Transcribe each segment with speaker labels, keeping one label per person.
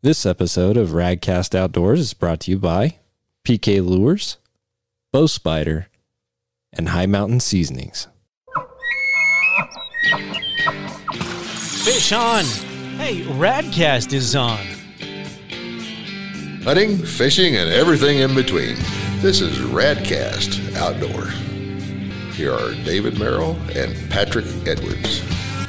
Speaker 1: This episode of Radcast Outdoors is brought to you by PK Lures, Bow Spider, and High Mountain Seasonings.
Speaker 2: Fish on! Hey, Radcast is on.
Speaker 3: Hunting, fishing, and everything in between. This is Radcast Outdoors. Here are David Merrill and Patrick Edwards.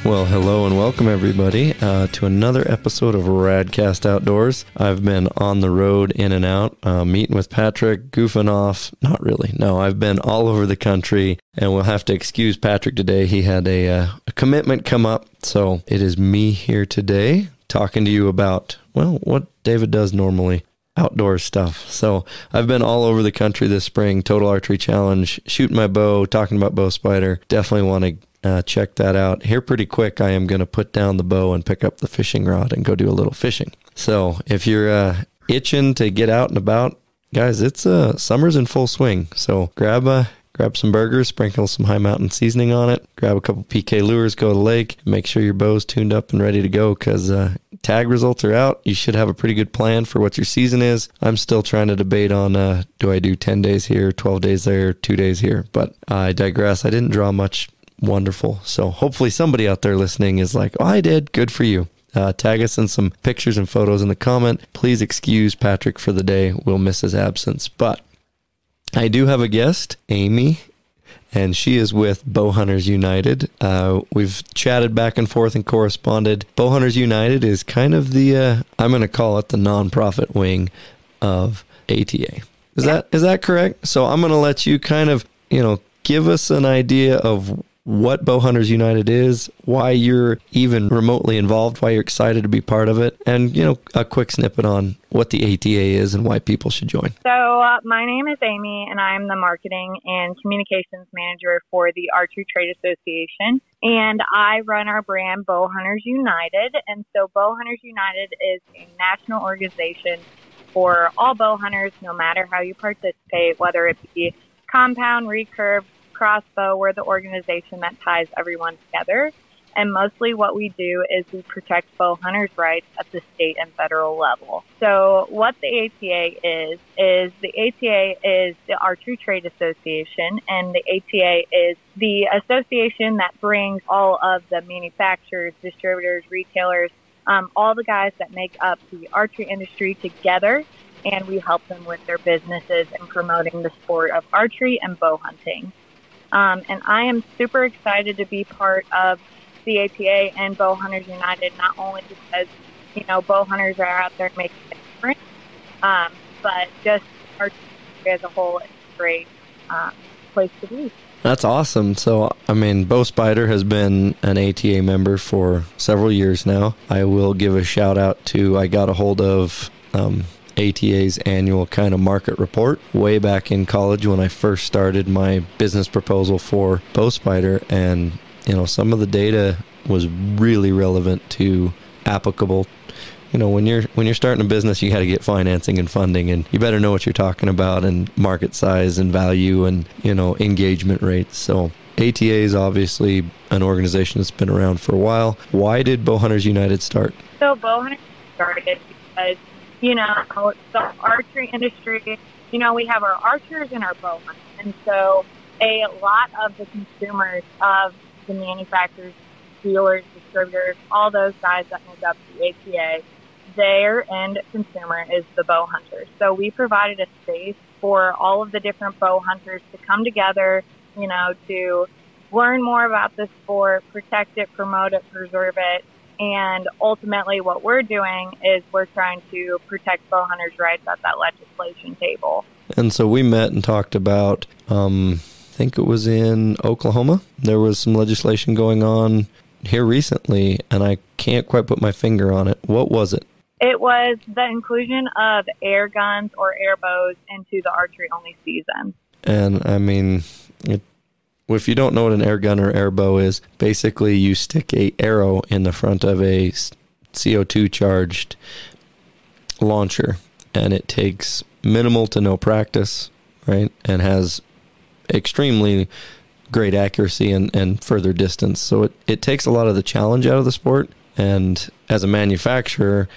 Speaker 4: Well, hello and welcome everybody to another episode of Radcast Outdoors. I've been on the road in and out, meeting with Patrick, goofing off. Not really. No, I've been all over the country, and we'll have to excuse Patrick today. He had a commitment come up, so it is me here today talking to you about, well, what David does normally. Outdoor stuff. So I've been all over the country this spring, Total Archery Challenge, shooting my bow, talking about Bow Spider. Definitely want to check that out. Here pretty quick, I am going to put down the bow and pick up the fishing rod and go do a little fishing. So if you're itching to get out and about, guys, it's summer's in full swing. So grab some burgers, sprinkle some High Mountain seasoning on it, grab a couple PK lures, go to the lake, make sure your bow's tuned up and ready to go because tag results are out. You should have a pretty good plan for what your season is. I'm still trying to debate on do I do 10 days here, 12 days there, 2 days here, but I digress. I didn't draw much wonderful. So hopefully somebody out there listening is like, oh, I did. Good for you. Tag us in some pictures and photos in the comment. Please excuse Patrick for the day. We'll miss his absence, but I do have a guest, Amy, and she is with Bowhunters United. We've chatted back and forth and corresponded. Bowhunters United is kind of the, I'm going to call it the nonprofit wing of ATA. Is that correct? So I'm going to let you kind of, give us an idea of what Bowhunters United is, why you're even remotely involved, why you're excited to be part of it, and, a quick snippet on what the ATA is and why people should join.
Speaker 5: So my name is Amy, and I'm the marketing and communications manager for the Archery Trade Association, and I run our brand Bowhunters United. And so Bowhunters United is a national organization for all bow hunters, no matter how you participate, whether it be compound, recurve, crossbow. We're the organization that ties everyone together. And mostly what we do is we protect bow hunters' rights at the state and federal level. So what the ATA is the ATA is the Archery Trade Association, and the ATA is the association that brings all of the manufacturers, distributors, retailers, all the guys that make up the archery industry together, and we help them with their businesses and promoting the sport of archery and bow hunting. And I am super excited to be part of the ATA and Bowhunters United, not only because, bow hunters are out there making a difference, but just archery as a whole is a great place to be.
Speaker 4: That's awesome. So, Bow Spider has been an ATA member for several years now. I will give a shout out to, I got a hold of ATA's annual kind of market report way back in college when I first started my business proposal for Bow Spider, and some of the data was really relevant to applicable. When you're starting a business, you got to get financing and funding, and you better know what you're talking about and market size and value and engagement rates. So ATA is obviously an organization that's been around for a while. Why did Bowhunters United start?
Speaker 5: So Bowhunters started because the archery industry, we have our archers and our bow hunters. And so a lot of the consumers of the manufacturers, dealers, distributors, all those guys that make up the ATA, their end consumer is the bow hunter. So we provided a space for all of the different bow hunters to come together, to learn more about the sport, protect it, promote it, preserve it. And ultimately what we're doing is we're trying to protect bow hunters' rights at that legislation table.
Speaker 4: And so we met and talked about, I think it was in Oklahoma. There was some legislation going on here recently, and I can't quite put my finger on it. What was it?
Speaker 5: It was the inclusion of air guns or air bows into the archery-only season.
Speaker 4: And, if you don't know what an air gun or air bow is, basically you stick a arrow in the front of a CO2 charged launcher, and it takes minimal to no practice, right? And has extremely great accuracy and further distance. So it takes a lot of the challenge out of the sport. And as a manufacturer,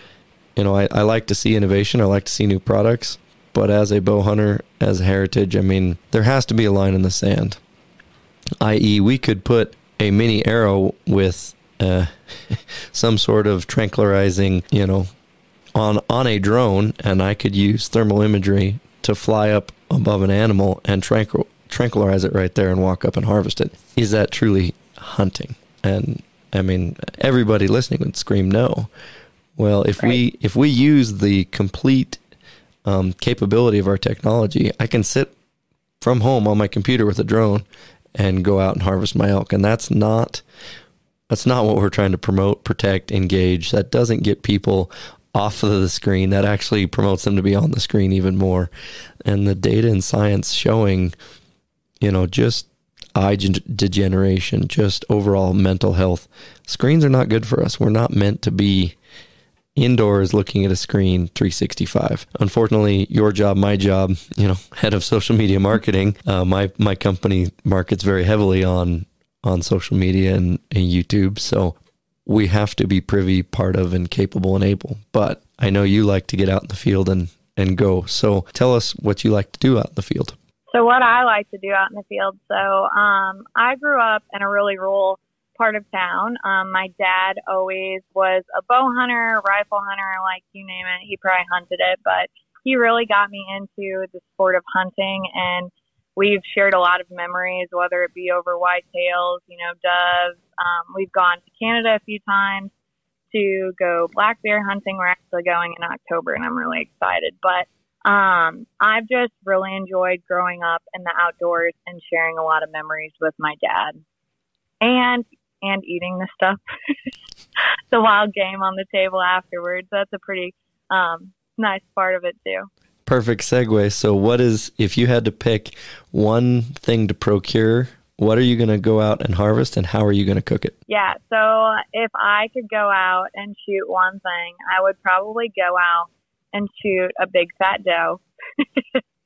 Speaker 4: I like to see innovation. I like to see new products. But as a bow hunter, as a heritage, I mean, there has to be a line in the sand. I.e., we could put a mini arrow with some sort of tranquilizing, on a drone, and I could use thermal imagery to fly up above an animal and tranquilize it right there and walk up and harvest it. Is that truly hunting? And I mean, everybody listening would scream no. Well, if we use the complete capability of our technology, I can sit from home on my computer with a drone and go out and harvest my elk. And that's not what we're trying to promote, protect, engage. That doesn't get people off of the screen. That actually promotes them to be on the screen even more. And the data and science showing, just eye degeneration, just overall mental health. Screens are not good for us. We're not meant to be indoors looking at a screen 365. Unfortunately, your job, my job, head of social media marketing, my company markets very heavily on social media and YouTube. So we have to be privy, part of, and capable and able. But I know you like to get out in the field and go. So tell us what you like to do out in the field.
Speaker 5: So what I like to do out in the field. So I grew up in a really rural part of town. My dad always was a bow hunter, rifle hunter, like you name it. He probably hunted it, but he really got me into the sport of hunting, and we've shared a lot of memories, whether it be over whitetails, doves. We've gone to Canada a few times to go black bear hunting. We're actually going in October, and I'm really excited. But I've just really enjoyed growing up in the outdoors and sharing a lot of memories with my dad, and eating the stuff, the wild game on the table afterwards. That's a pretty nice part of it too.
Speaker 4: Perfect segue. So if you had to pick one thing to procure, what are you going to go out and harvest, and how are you going to cook it? Yeah.
Speaker 5: So if I could go out and shoot one thing, I would probably go out and shoot a big fat doe.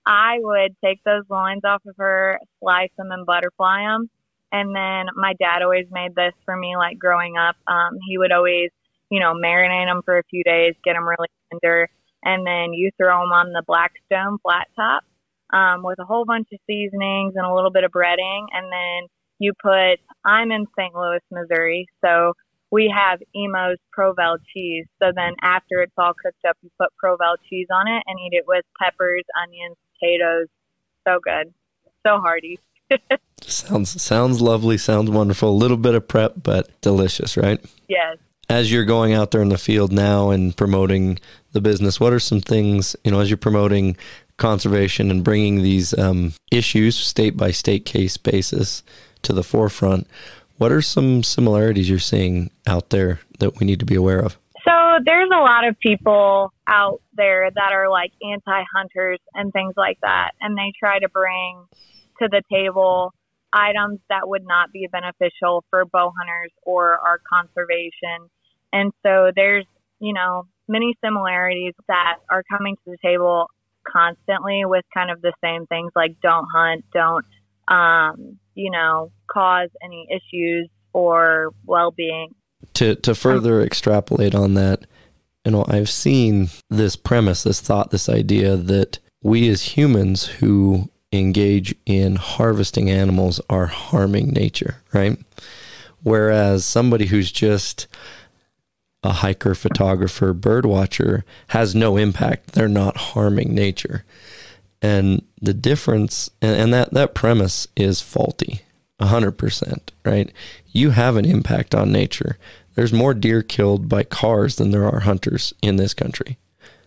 Speaker 5: I would take those loins off of her, slice them and butterfly them. And then my dad always made this for me, like growing up. He would always, marinate them for a few days, get them really tender. And then you throw them on the Blackstone flat top with a whole bunch of seasonings and a little bit of breading. And then I'm in St. Louis, Missouri, so we have Emo's Provel cheese. So then after it's all cooked up, you put Provel cheese on it and eat it with peppers, onions, potatoes. So good. So hearty.
Speaker 4: Sounds lovely. Sounds wonderful. A little bit of prep, but delicious, right?
Speaker 5: Yes.
Speaker 4: As you're going out there in the field now and promoting the business, what are some things, as you're promoting conservation and bringing these issues, state by state case basis, to the forefront, what are some similarities you're seeing out there that we need to be aware of?
Speaker 5: So there's a lot of people out there that are like anti-hunters and things like that, and they try to bring to the table items that would not be beneficial for bow hunters or our conservation. And so there's, many similarities that are coming to the table constantly with kind of the same things, like don't hunt, don't, cause any issues or well-being.
Speaker 4: To further extrapolate on that, I've seen this premise, this thought, this idea that we as humans who engage in harvesting animals are harming nature, right? Whereas somebody who's just a hiker, photographer, bird watcher has no impact. They're not harming nature. And the difference, and that premise is faulty, 100%, right? You have an impact on nature. There's more deer killed by cars than there are hunters in this country.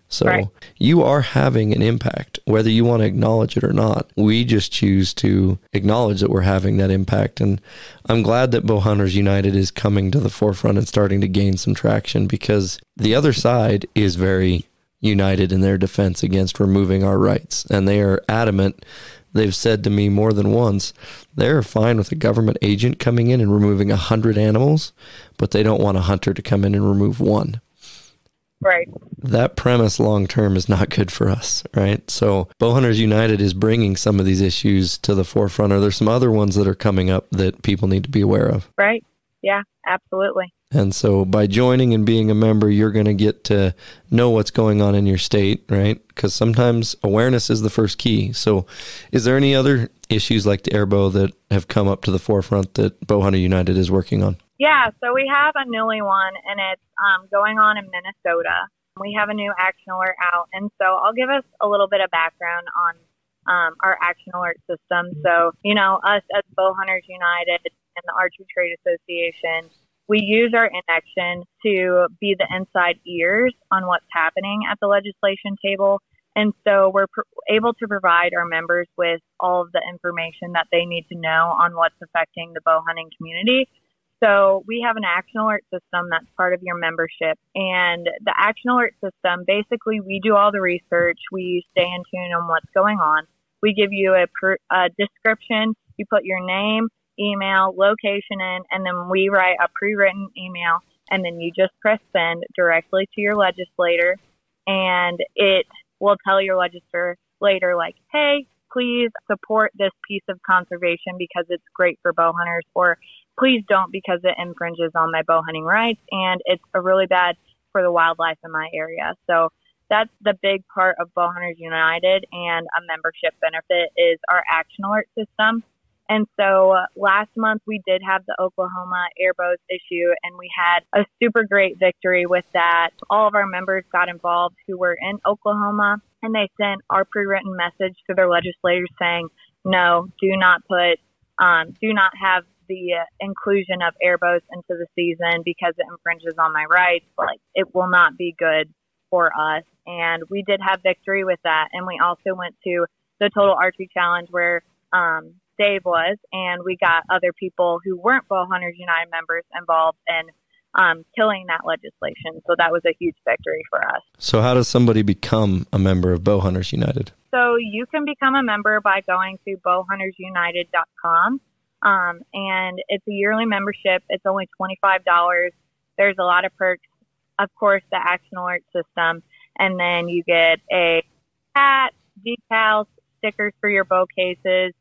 Speaker 4: So right. You are having an impact, whether you want to acknowledge it or not. We just choose to acknowledge that we're having that impact. And I'm glad that Bow Hunters United is coming to the forefront and starting to gain some traction, because the other side is very united in their defense against removing our rights. And they are adamant. They've said to me more than once, they're fine with a government agent coming in and removing 100 animals, but they don't want a hunter to come in and remove one.
Speaker 5: Right.
Speaker 4: That premise long-term is not good for us, right? So Bow Hunters United is bringing some of these issues to the forefront. Are there some other ones that are coming up that people need to be aware of?
Speaker 5: Right. Yeah, absolutely.
Speaker 4: And so by joining and being a member, you're going to get to know what's going on in your state, right? Because sometimes awareness is the first key. So is there any other issues like the airbow that have come up to the forefront that Bowhunter United is working on?
Speaker 5: Yeah, so we have a newly one, and it's going on in Minnesota. We have a new action alert out, and so I'll give us a little bit of background on our action alert system. So, you know, us as Bowhunters United and the Archery Trade Association, we use our inaction to be the inside ears on what's happening at the legislation table. And so we're able to provide our members with all of the information that they need to know on what's affecting the bow hunting community. So we have an action alert system that's part of your membership. And the action alert system, basically, we do all the research. We stay in tune on what's going on. We give you a description. You put your name, email, location in, and then we write a pre-written email, and then you just press send directly to your legislator, and it will tell your legislator later, like, hey, please support this piece of conservation because it's great for bow hunters, or please don't because it infringes on my bow hunting rights and it's really bad for the wildlife in my area. So that's the big part of Bowhunters United, and a membership benefit is our action alert system. And so last month we did have the Oklahoma airbows issue, and we had a super great victory with that. All of our members got involved who were in Oklahoma, and they sent our pre-written message to their legislators saying, no, do not have the inclusion of airbows into the season because it infringes on my rights. Like, it will not be good for us. And we did have victory with that. And we also went to the Total Archery Challenge where Dave was, and we got other people who weren't Bowhunters United members involved in killing that legislation. So that was a huge victory for us.
Speaker 4: So how does somebody become a member of Bowhunters United?
Speaker 5: So you can become a member by going to bowhuntersunited.com. And it's a yearly membership. It's only $25. There's a lot of perks. Of course, the action alert system. And then you get a hat, decals, stickers for your bow cases.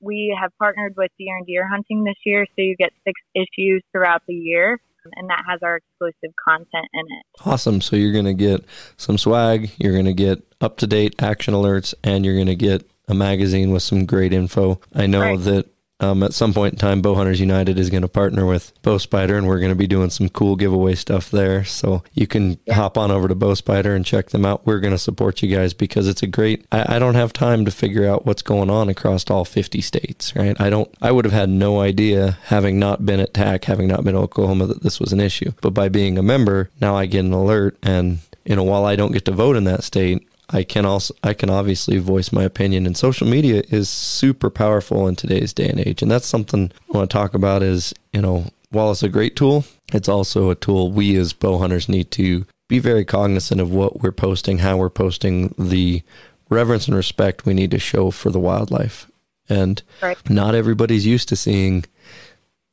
Speaker 5: We have partnered with Deer and Deer Hunting this year, so you get 6 issues throughout the year, and that has our exclusive content in it.
Speaker 4: Awesome. So you're going to get some swag, you're going to get up-to-date action alerts, and you're going to get a magazine with some great info. I know that at some point in time, Bowhunters United is going to partner with Bowspider, and we're going to be doing some cool giveaway stuff there. So you can hop on over to Bowspider and check them out. We're going to support you guys because it's a great, I don't have time to figure out what's going on across all 50 states, right? I would have had no idea, having not been at TAC, having not been in Oklahoma, that this was an issue. But by being a member, now I get an alert, and, you know, while I don't get to vote in that state, I can obviously voice my opinion, and social media is super powerful in today's day and age. And that's something I want to talk about is, you know, while it's a great tool, it's also a tool we as bow hunters need to be very cognizant of what we're posting, how we're posting, the reverence and respect we need to show for the wildlife. And not everybody's used to seeing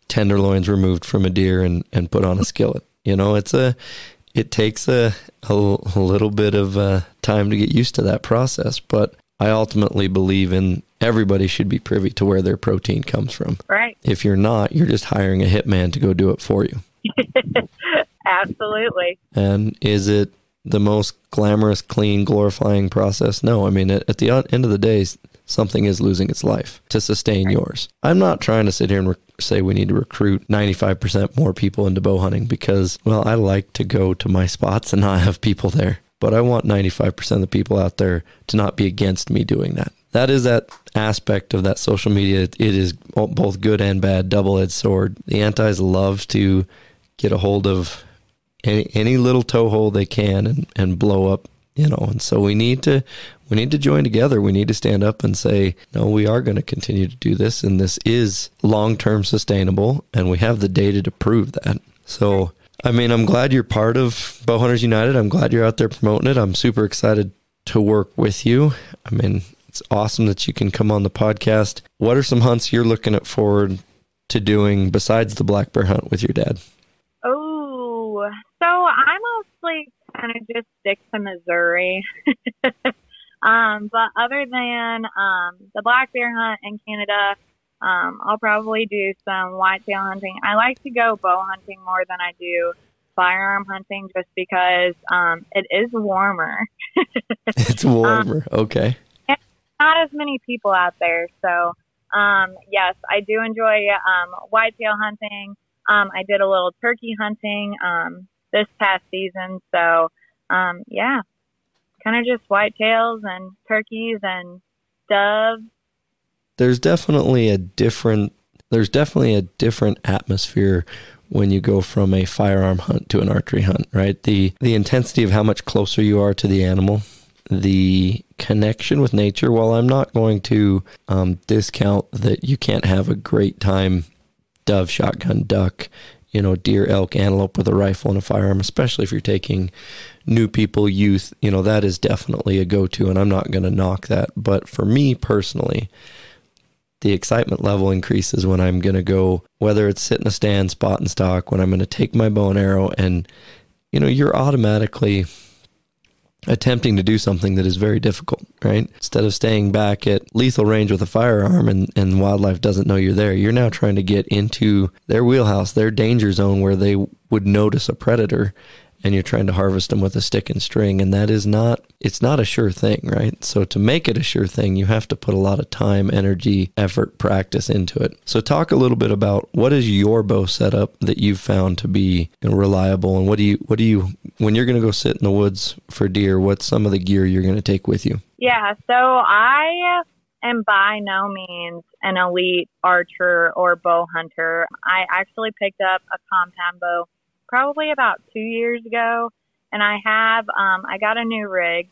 Speaker 4: tenderloins removed from a deer and put on a skillet. You know, it takes a little bit of time to get used to that process, but I ultimately believe in everybody should be privy to where their protein comes from.
Speaker 5: Right.
Speaker 4: If you're not, you're just hiring a hitman to go do it for you.
Speaker 5: Absolutely.
Speaker 4: And is it the most glamorous, clean, glorifying process? No. I mean, at the end of the day, something is losing its life to sustain yours. I'm not trying to sit here and say we need to recruit 95% more people into bow hunting because, well, I like to go to my spots and not have people there. But I want 95% of the people out there to not be against me doing that. That is that aspect of that social media. It is both good and bad, double-edged sword. The antis love to get a hold of any little toehold they can and blow up, you know. And so we need to join together. We need to stand up and say, no, we are going to continue to do this, and this is long-term sustainable, and we have the data to prove that. So, I mean, I'm glad you're part of Bowhunters United. I'm glad you're out there promoting it. I'm super excited to work with you. I mean, it's awesome that you can come on the podcast. What are some hunts you're looking forward to doing besides the black bear hunt with your dad?
Speaker 5: Oh, so I mostly kind of just stick to Missouri. But other than the black bear hunt in Canada, I'll probably do some whitetail hunting. I like to go bow hunting more than I do firearm hunting just because it is warmer.
Speaker 4: It's warmer. Okay.
Speaker 5: And not as many people out there. So, yes, I do enjoy whitetail hunting. I did a little turkey hunting this past season. So, yeah, kind of just whitetails and turkeys and doves.
Speaker 4: There's definitely a different atmosphere when you go from a firearm hunt to an archery hunt, right? The intensity of how much closer you are to the animal, the connection with nature. While I'm not going to discount that you can't have a great time dove, shotgun, duck, deer, elk, antelope with a rifle and a firearm, especially if you're taking new people, youth, that is definitely a go-to, and I'm not going to knock that. But for me personally, the excitement level increases when I'm going to go, whether it's sit in a stand, spot and stock, when I'm going to take my bow and arrow, and, you're automatically attempting to do something that is very difficult, right? Instead of staying back at lethal range with a firearm and wildlife doesn't know you're there, you're now trying to get into their wheelhouse, their danger zone where they would notice a predator, and you're trying to harvest them with a stick and string. And that is it's not a sure thing, right? So to make it a sure thing, you have to put a lot of time, energy, effort, practice into it. So talk a little bit about what is your bow setup that you've found to be reliable, and what do you, when you're going to go sit in the woods for deer, what's some of the gear you're going to take with you?
Speaker 5: Yeah, so I am by no means an elite archer or bow hunter. I actually picked up a compound bow probably about 2 years ago, and I got a new rig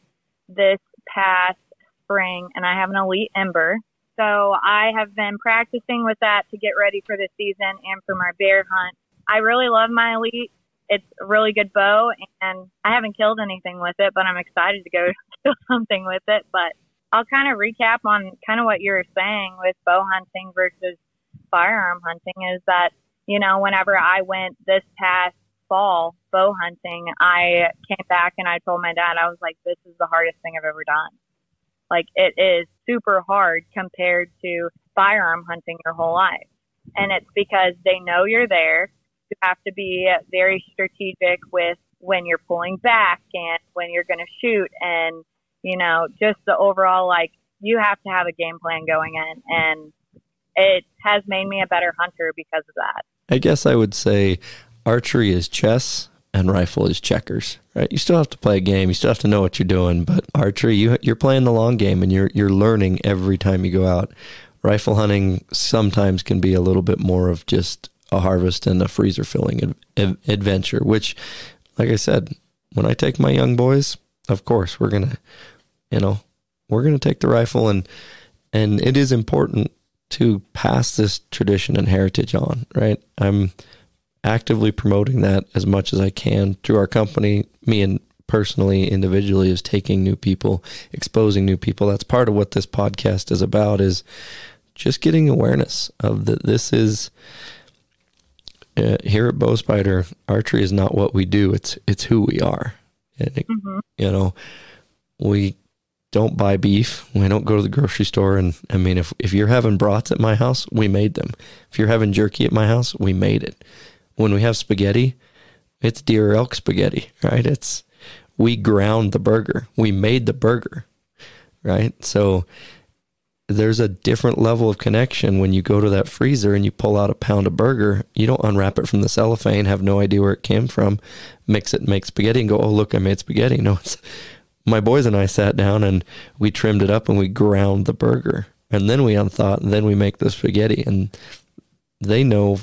Speaker 5: this past spring, and I have an Elite Ember. So I have been practicing with that to get ready for the season and for my bear hunt. I really love my Elite. It's a really good bow, and I haven't killed anything with it, but I'm excited to go kill something with it. But I'll kind of recap on kind of what you were saying with bow hunting versus firearm hunting is that, whenever I went this past fall bow hunting, I came back and I told my dad, I was like, this is the hardest thing I've ever done. Like, it is super hard compared to firearm hunting your whole life. And it's because they know you're there. You have to be very strategic with when you're pulling back and when you're going to shoot, and, just the overall, like, you have to have a game plan going in. And it has made me a better hunter because of that.
Speaker 4: I guess I would say archery is chess and rifle is checkers, right? You still have to play a game. You still have to know what you're doing, but archery, you're playing the long game, and you're learning every time you go out. Rifle hunting sometimes can be a little bit more of just a harvest and a freezer filling adventure, which, like I said, when I take my young boys, of course, we're going to take the rifle, and it is important to pass this tradition and heritage on, right? I'm actively promoting that as much as I can through our company. Me and personally, individually, is taking new people, exposing new people. That's part of what this podcast is about, is just getting awareness of that. This is here at Bow Spider, archery is not what we do. It's who we are. And we don't buy beef. We don't go to the grocery store. And I mean, if you're having brats at my house, we made them. If you're having jerky at my house, we made it. When we have spaghetti, it's deer or elk spaghetti, right? We ground the burger. We made the burger, right? So there's a different level of connection when you go to that freezer and you pull out a pound of burger. You don't unwrap it from the cellophane, have no idea where it came from, mix it and make spaghetti and go, oh, look, I made spaghetti. No, my boys and I sat down and we trimmed it up and we ground the burger. And then we unthought, and then we make the spaghetti. And they know,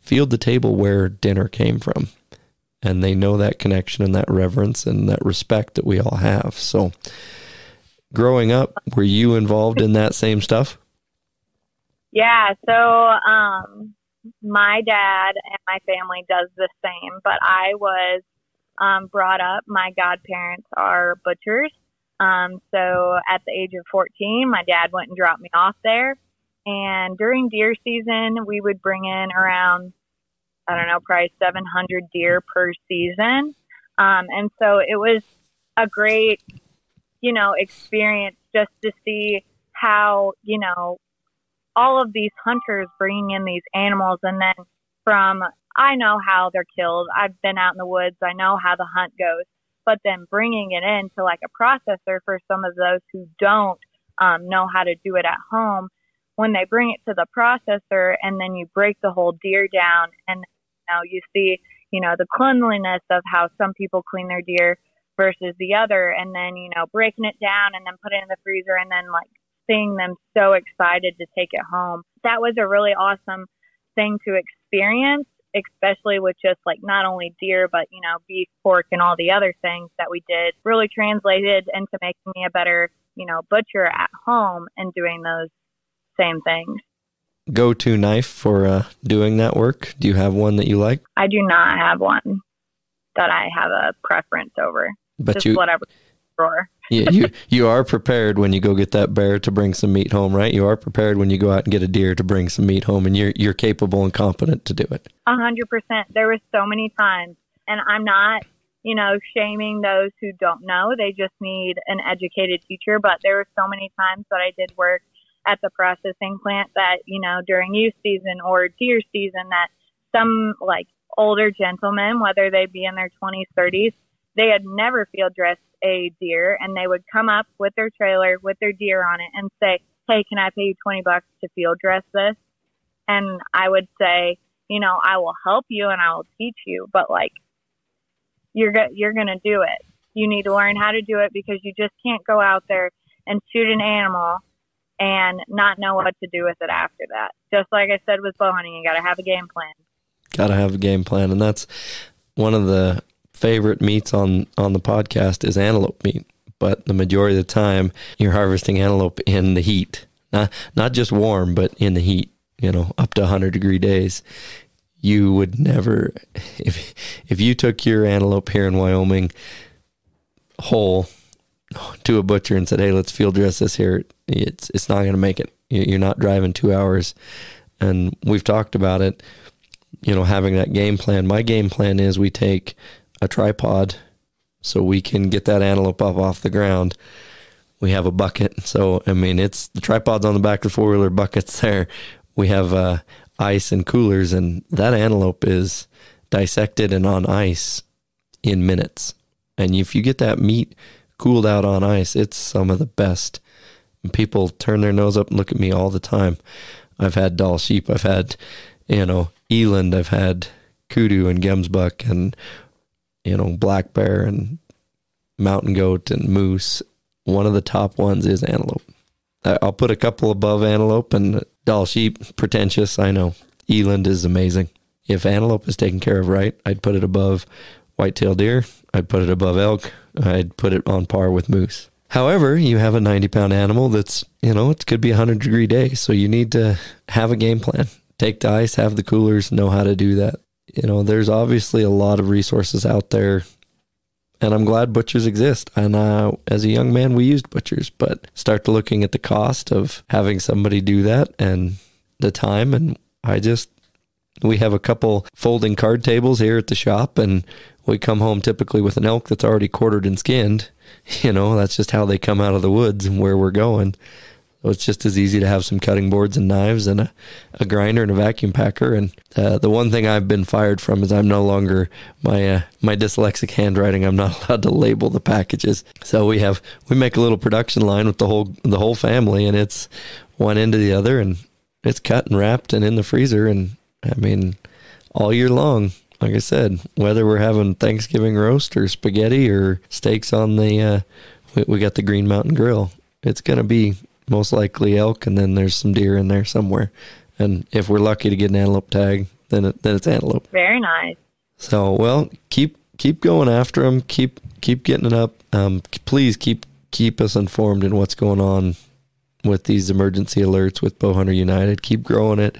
Speaker 4: field the table where dinner came from. And they know that connection and that reverence and that respect that we all have. So growing up, were you involved in that same stuff?
Speaker 5: Yeah. So my dad and my family does the same, but I was brought up, my godparents are butchers. So at the age of 14, my dad went and dropped me off there. And during deer season, we would bring in around, probably 700 deer per season. And so it was a great, experience just to see how, all of these hunters bringing in these animals, and then I know how they're killed. I've been out in the woods. I know how the hunt goes. But then bringing it into like a processor for some of those who don't know how to do it at home, when they bring it to the processor and then you break the whole deer down, and you see, the cleanliness of how some people clean their deer versus the other, and then, breaking it down and then put it in the freezer, and then like seeing them so excited to take it home. That was a really awesome thing to experience, especially with just like not only deer, but, beef, pork, and all the other things that we did really translated into making me a better, butcher at home and doing those same things.
Speaker 4: Go-to knife for doing that work? Do you have one that you like?
Speaker 5: I do not have one that I have a preference over.
Speaker 4: But
Speaker 5: just whatever drawer.
Speaker 4: Yeah, you are prepared when you go get that bear to bring some meat home, right? You are prepared when you go out and get a deer to bring some meat home, and you're capable and competent to do it.
Speaker 5: 100%. There were so many times, and I'm not, shaming those who don't know. They just need an educated teacher. But there were so many times that I did work at the processing plant that, during youth season or deer season, that some like older gentlemen, whether they be in their 20s, 30s, they had never field dressed a deer, and they would come up with their trailer with their deer on it and say, "Hey, can I pay you $20 to field dress this?" And I would say, I will help you and I will teach you, but like, you're going to do it. You need to learn how to do it, because you just can't go out there and shoot an animal and not know what to do with it after that. Just like I said with bow hunting, you got to have a game plan.
Speaker 4: Got to have a game plan. And that's one of the favorite meats on the podcast is antelope meat. But the majority of the time you're harvesting antelope in the heat, not just warm, but in the heat, up to 100-degree days. You would never, if you took your antelope here in Wyoming whole to a butcher and said, "Hey, let's field dress this here," it's not going to make it. You're not driving 2 hours. And we've talked about it, having that game plan. My game plan is we take a tripod so we can get that antelope up off the ground. We have a bucket. So, it's the tripod's on the back of the four-wheeler, bucket's there. We have ice and coolers, and that antelope is dissected and on ice in minutes. And if you get that meat cooled out on ice, it's some of the best. And people turn their nose up and look at me all the time. I've had Dall sheep. I've had, eland. I've had kudu and gemsbuck and, black bear and mountain goat and moose. One of the top ones is antelope. I'll put a couple above antelope, and Dall sheep, pretentious, I know. Eland is amazing. If antelope is taken care of right, I'd put it above white-tailed deer. I'd put it above elk. I'd put it on par with moose. However, you have a 90-pound animal that's, it could be a 100-degree day, so you need to have a game plan. Take the ice, have the coolers, know how to do that. There's obviously a lot of resources out there, and I'm glad butchers exist. And as a young man, we used butchers, but start looking at the cost of having somebody do that and the time. And we have a couple folding card tables here at the shop, and we come home typically with an elk that's already quartered and skinned. That's just how they come out of the woods and where we're going. So it's just as easy to have some cutting boards and knives and a grinder and a vacuum packer. And the one thing I've been fired from is I'm no longer my dyslexic handwriting. I'm not allowed to label the packages. So we make a little production line with the whole family, and it's one end to the other, and it's cut and wrapped and in the freezer. And all year long, like I said, whether we're having Thanksgiving roast or spaghetti or steaks on we got the Green Mountain Grill. It's going to be most likely elk, and then there's some deer in there somewhere. And if we're lucky to get an antelope tag, then it's antelope.
Speaker 5: Very nice.
Speaker 4: So, well, keep going after them. Keep getting it up. Please keep us informed in what's going on with these emergency alerts with Bowhunter United. Keep growing it.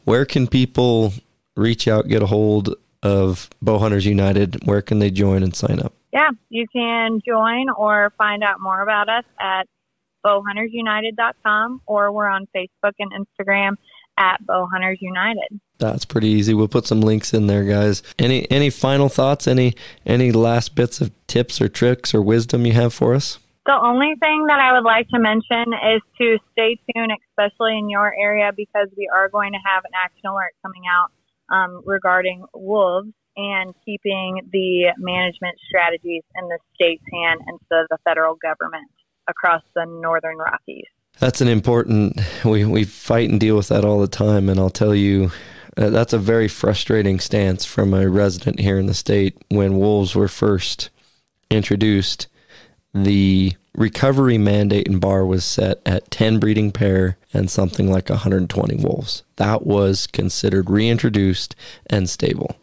Speaker 4: Where can people reach out, get a hold of Bowhunters United? Where can they join and sign up?
Speaker 5: Yeah, you can join or find out more about us at bowhuntersunited.com, or we're on Facebook and Instagram at Bowhunters United.
Speaker 4: That's pretty easy. We'll put some links in there, guys. Any final thoughts? Any last bits of tips or tricks or wisdom you have for us?
Speaker 5: The only thing that I would like to mention is to stay tuned, especially in your area, because we are going to have an action alert coming out regarding wolves and keeping the management strategies in the state's hand instead of the federal government across the Northern Rockies.
Speaker 4: That's an important, we fight and deal with that all the time. And I'll tell you, that's a very frustrating stance from a resident here in the state. When wolves were first introduced, the recovery mandate in bar was set at 10 breeding pair and something like 120 wolves. That was considered reintroduced and stable.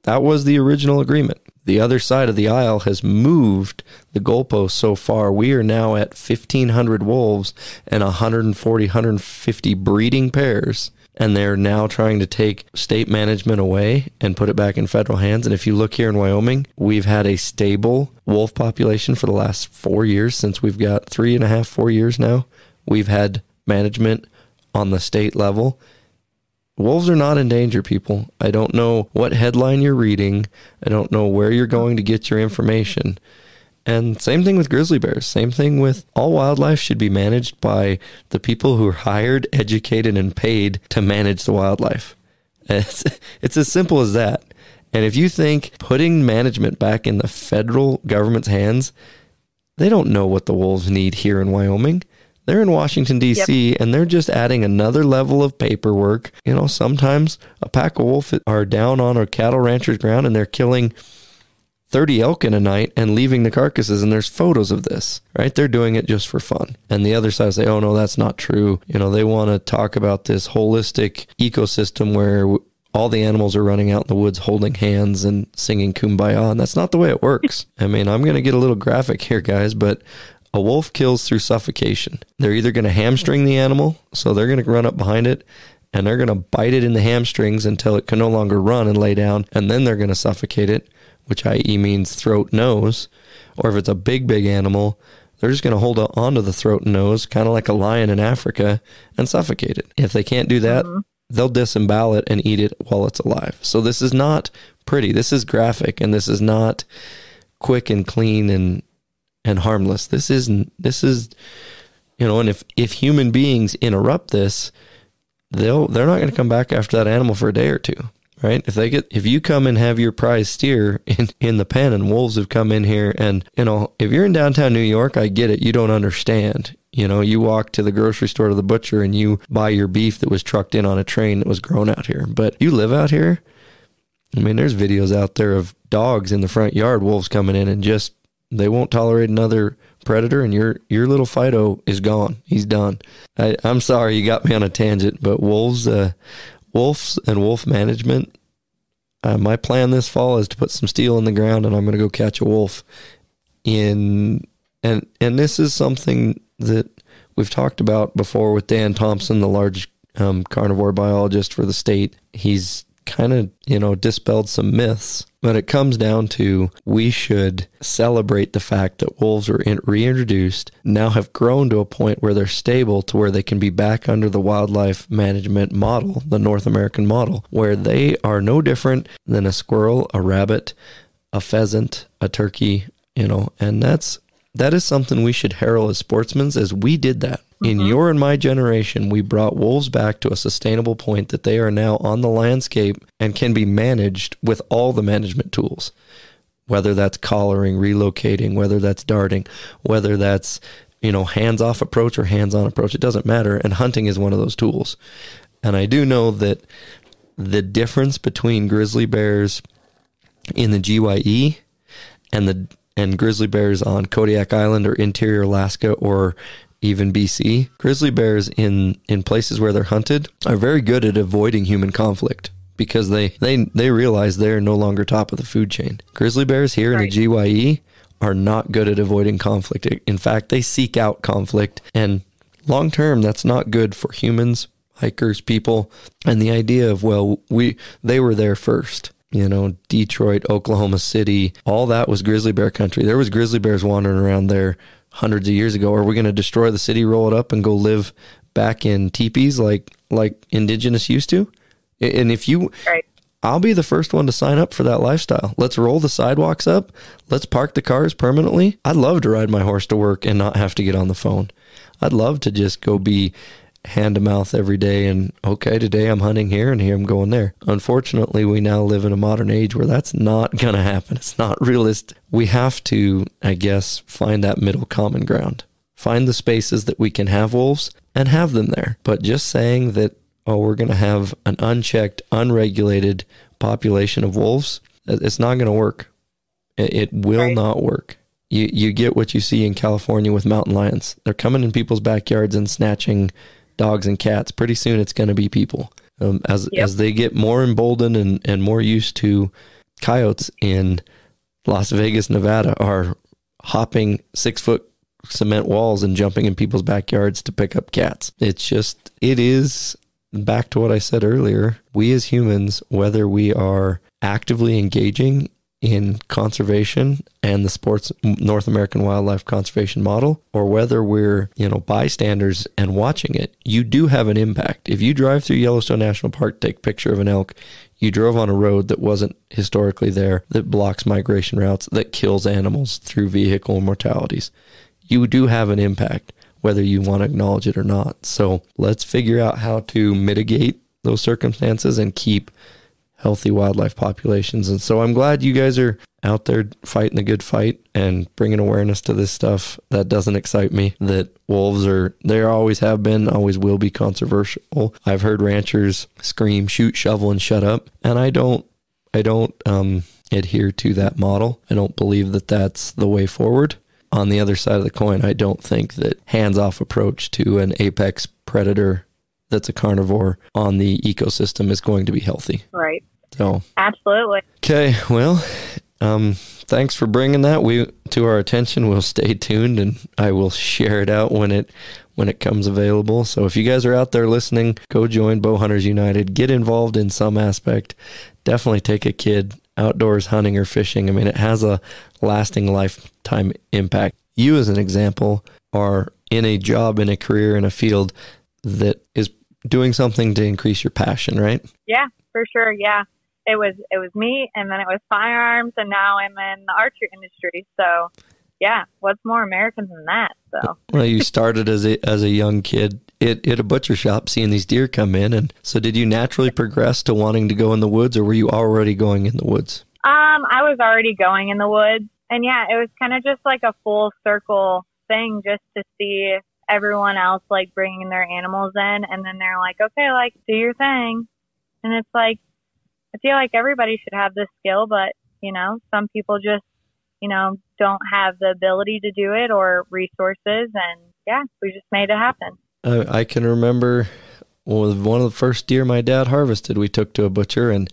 Speaker 4: That was the original agreement. The other side of the aisle has moved the goalpost so far. We are now at 1,500 wolves and 140, 150 breeding pairs. And they're now trying to take state management away and put it back in federal hands. And if you look here in Wyoming, we've had a stable wolf population for the last 4 years, since we've got 3.5, 4 years now. We've had management on the state level. Wolves are not in danger, people. I don't know what headline you're reading. I don't know where you're going to get your information. And same thing with grizzly bears. Same thing with all wildlife should be managed by the people who are hired, educated, and paid to manage the wildlife. It's as simple as that. And if you think putting management back in the federal government's hands, they don't know what the wolves need here in Wyoming. They're in Washington, D.C., and they're just adding another level of paperwork. You know, sometimes a pack of wolves are down on a cattle rancher's ground and they're killing 30 elk in a night and leaving the carcasses, and there's photos of this, right? They're doing it just for fun. And the other side say, oh no, that's not true. You know, they want to talk about this holistic ecosystem where all the animals are running out in the woods holding hands and singing Kumbaya, and that's not the way it works. I mean, I'm going to get a little graphic here, guys, but a wolf kills through suffocation. They're either going to hamstring the animal, so they're going to run up behind it, and they're going to bite it in the hamstrings until it can no longer run and lay down, and then they're going to suffocate it, which i.e. means throat, nose. Or if it's a big animal, they're just going to hold on to the throat and nose, kind of like a lion in Africa, and suffocate it. If they can't do that, they'll disembowel it and eat it while it's alive. So this is not pretty. This is graphic, and this is not quick and clean and harmless. This is, you know, and if human beings interrupt this, they're not going to come back after that animal for a day or two. Right? If you come and have your prize steer in the pen and wolves have come in here, and, you know, if you're in downtown New York, I get it. You don't understand. You know, you walk to the grocery store, to the butcher, and you buy your beef that was trucked in on a train that was grown out here. But you live out here. I mean, there's videos out there of dogs in the front yard, wolves coming in and just, they won't tolerate another predator, and your little Fido is gone. He's done. I'm sorry you got me on a tangent, but wolves and wolf management, my plan this fall is to put some steel in the ground, and I'm going to go catch a wolf. And this is something that we've talked about before with Dan Thompson, the large carnivore biologist for the state. He's kind of, you know, dispelled some myths, but it comes down to we should celebrate the fact that wolves were reintroduced, now have grown to a point where they're stable to where they can be back under the wildlife management model, the North American model, where they are no different than a squirrel, a rabbit, a pheasant, a turkey, you know, and that is something we should herald as sportsmen, as we did that. In your and my generation, we brought wolves back to a sustainable point that they are now on the landscape and can be managed with all the management tools, whether that's collaring, relocating, whether that's darting, whether that's, you know, hands-off approach or hands-on approach. It doesn't matter, and hunting is one of those tools. And I do know that the difference between grizzly bears in the GYE and grizzly bears on Kodiak Island or interior Alaska or even BC, grizzly bears in places where they're hunted are very good at avoiding human conflict because they realize they're no longer top of the food chain. Grizzly bears here in the GYE are not good at avoiding conflict. In fact, they seek out conflict, and long term, that's not good for humans, hikers, people, and the idea of, well, they were there first. You know, Detroit, Oklahoma City, all that was grizzly bear country. There was grizzly bears wandering around there hundreds of years ago. Are we going to destroy the city, roll it up, and go live back in teepees like indigenous used to? And if you, I'll be the first one to sign up for that lifestyle. Let's roll the sidewalks up. Let's park the cars permanently. I'd love to ride my horse to work and not have to get on the phone. I'd love to just go be hand to mouth every day and, okay, today I'm hunting here and here I'm going there. Unfortunately, we now live in a modern age where that's not going to happen. It's not realistic. We have to, I guess, find that middle common ground. Find the spaces that we can have wolves and have them there. But just saying that, oh, we're going to have an unchecked, unregulated population of wolves, it's not going to work. It will not work. You get what you see in California with mountain lions. They're coming in people's backyards and snatching dogs and cats. Pretty soon it's going to be people. As they get more emboldened and more used to, coyotes in Las Vegas, Nevada are hopping 6-foot cement walls and jumping in people's backyards to pick up cats. It is back to what I said earlier. We as humans, whether we are actively engaging in conservation and the sports North American wildlife conservation model, or whether we're, bystanders and watching it, you do have an impact. If you drive through Yellowstone National Park, take a picture of an elk, you drove on a road that wasn't historically there, that blocks migration routes, that kills animals through vehicle mortalities. You do have an impact, whether you want to acknowledge it or not. So let's figure out how to mitigate those circumstances and keep healthy wildlife populations. And so I'm glad you guys are out there fighting the good fight and bringing awareness to this stuff. That doesn't excite me, that wolves they always have been, always will be controversial. I've heard ranchers scream, shoot, shovel, and shut up. And I don't adhere to that model. I don't believe that that's the way forward. On the other side of the coin, I don't think that hands-off approach to an apex predator that's a carnivore on the ecosystem is going to be healthy.
Speaker 5: Right.
Speaker 4: So
Speaker 5: absolutely.
Speaker 4: Okay, well, thanks for bringing that to our attention. We'll stay tuned, and I will share it out when it comes available. So if you guys are out there listening, go join Bowhunters United. Get involved in some aspect. Definitely take a kid outdoors hunting or fishing. I mean, it has a lasting lifetime impact. You, as an example, are in a job, in a career, in a field that is doing something to increase your passion, right? Yeah,
Speaker 5: for sure. Yeah. It was me, and then it was firearms, and now I'm in the archery industry. So yeah, what's more American than that? So
Speaker 4: well, you started as a young kid at a butcher shop seeing these deer come in, and so did you naturally progress to wanting to go in the woods, or were you already going in the woods?
Speaker 5: I was already going in the woods, and yeah, it was kind of just like a full circle thing, just to see everyone else like bringing their animals in, and then they're like, okay, like do your thing. And it's like, I feel like everybody should have this skill, but some people just don't have the ability to do it or resources, and yeah, we just made it happen.
Speaker 4: I can remember one of the first deer my dad harvested, we took to a butcher, and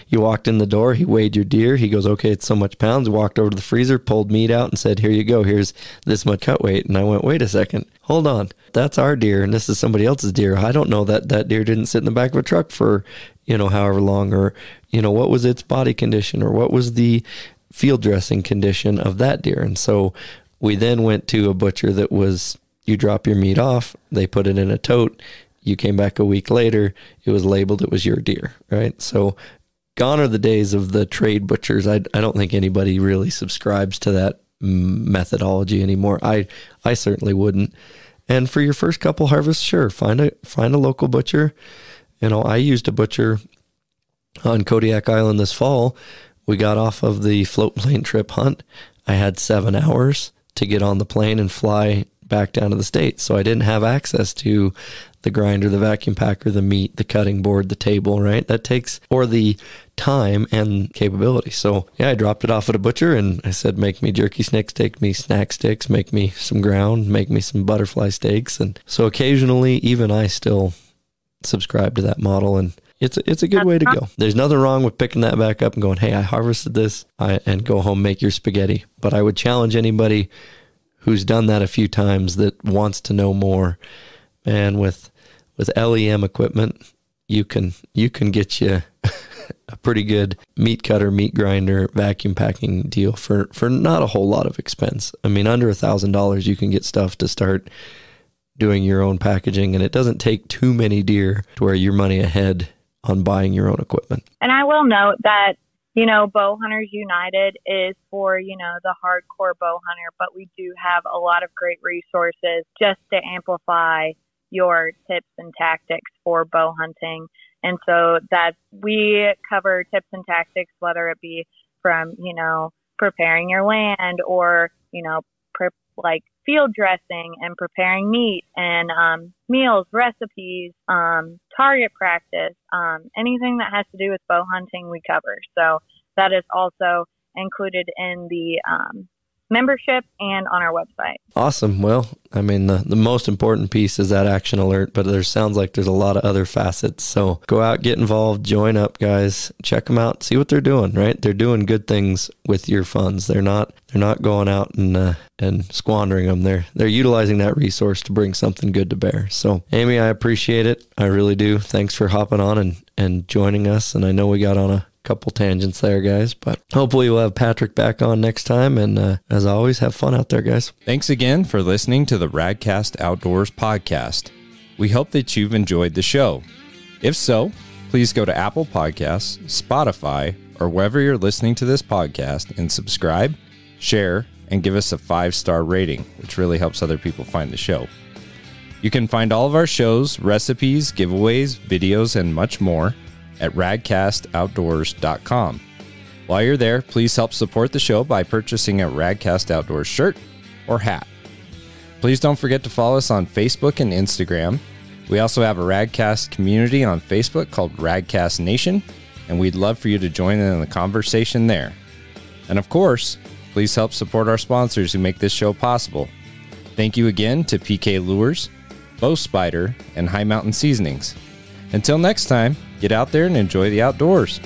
Speaker 4: you walked in the door, he weighed your deer, he goes, okay, it's so much pounds, walked over to the freezer, pulled meat out and said, here you go, here's this much cut weight. And I went, wait a second, hold on, that's our deer and this is somebody else's deer. I don't know that deer didn't sit in the back of a truck for however long, or what was its body condition, or what was the field dressing condition of that deer. And so we then went to a butcher that was, you drop your meat off, they put it in a tote, you came back a week later, it was labeled, it was your deer, right? So gone are the days of the trade butchers. I don't think anybody really subscribes to that methodology anymore. I certainly wouldn't. And for your first couple harvests, sure, find a local butcher. I used a butcher on Kodiak Island this fall. We got off of the float plane trip hunt. I had 7 hours to get on the plane and fly back down to the States. So I didn't have access to the grinder, the vacuum packer, the meat, the cutting board, the table, right? That takes, or the time and capability. So yeah, I dropped it off at a butcher and I said, make me jerky snacks, make me snack sticks, make me some ground, make me some butterfly steaks. And so occasionally even I still subscribe to that model, and it's a good way to go. There's nothing wrong with picking that back up and going, hey, I harvested this, and go home, make your spaghetti. But I would challenge anybody who's done that a few times that wants to know more. And with LEM equipment, you can get you a pretty good meat cutter, meat grinder, vacuum packing deal for not a whole lot of expense. I mean, under $1,000, you can get stuff to start doing your own packaging, and it doesn't take too many deer to where you're money ahead on buying your own equipment.
Speaker 5: And I will note that, Bow Hunters United is for, the hardcore bow hunter, but we do have a lot of great resources just to amplify your tips and tactics for bow hunting. And so that we cover tips and tactics, whether it be from, preparing your land or, like field dressing and preparing meat and meals, recipes, target practice, anything that has to do with bow hunting we cover. So that is also included in the membership and on our website.
Speaker 4: Awesome. Well, I mean, the most important piece is that action alert, but there sounds like there's a lot of other facets. So go out, get involved, join up, guys, check them out, see what they're doing, right? They're doing good things with your funds. They're not going out and squandering them. They're utilizing that resource to bring something good to bear. So Amy, I appreciate it. I really do. Thanks for hopping on and joining us. And I know we got on a couple tangents there, guys, but hopefully we'll have Patrick back on next time. And as always, have fun out there, guys.
Speaker 1: Thanks again for listening to the Radcast Outdoors podcast. We hope that you've enjoyed the show. If so, please go to Apple Podcasts, Spotify, or wherever you're listening to this podcast and subscribe, share, and give us a 5-star rating, which really helps other people find the show. You can find all of our shows, recipes, giveaways, videos, and much more at radcastoutdoors.com. While you're there, please help support the show by purchasing a Radcast Outdoors shirt or hat. Please don't forget to follow us on Facebook and Instagram. We also have a Radcast community on Facebook called Radcast Nation, and we'd love for you to join in the conversation there. And of course, please help support our sponsors who make this show possible. Thank you again to PK Lures, Bow Spider, and High Mountain Seasonings. Until next time, get out there and enjoy the outdoors.